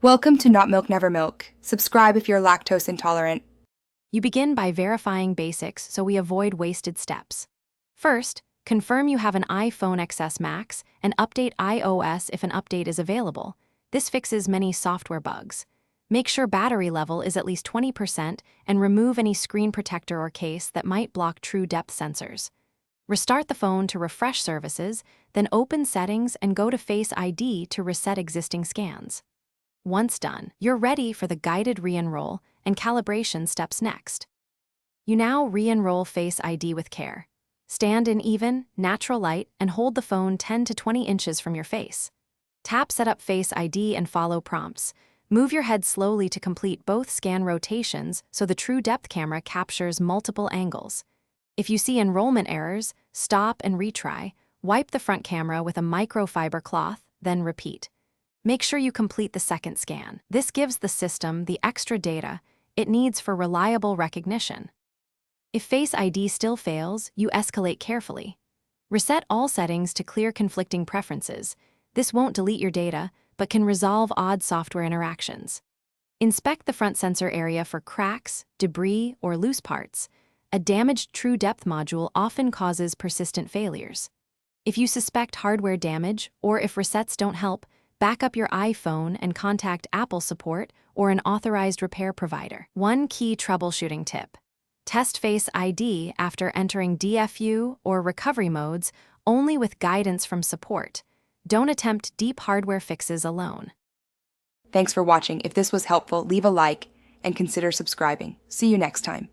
Welcome to Not Milk Never Milk. Subscribe if you're lactose intolerant. You begin by verifying basics so we avoid wasted steps. First, confirm you have an iPhone XS Max and update iOS if an update is available. This fixes many software bugs. Make sure battery level is at least 20% and remove any screen protector or case that might block true depth sensors. Restart the phone to refresh services, then open Settings and go to Face ID to reset existing scans. Once done, you're ready for the guided re-enroll and calibration steps next. You now re-enroll Face ID with care. Stand in even, natural light and hold the phone 10 to 20 inches from your face. Tap Set up Face ID and follow prompts. Move your head slowly to complete both scan rotations so the true depth camera captures multiple angles. If you see enrollment errors, stop and retry. Wipe the front camera with a microfiber cloth, then repeat. Make sure you complete the second scan. This gives the system the extra data it needs for reliable recognition. If Face ID still fails, you escalate carefully. Reset all settings to clear conflicting preferences. This won't delete your data, but can resolve odd software interactions. Inspect the front sensor area for cracks, debris, or loose parts. A damaged true depth module often causes persistent failures. If you suspect hardware damage, or if resets don't help, back up your iPhone and contact Apple support or an authorized repair provider. One key troubleshooting tip: test Face ID after entering DFU or recovery modes only with guidance from support. Don't attempt deep hardware fixes alone. Thanks for watching. If this was helpful, leave a like and consider subscribing. See you next time.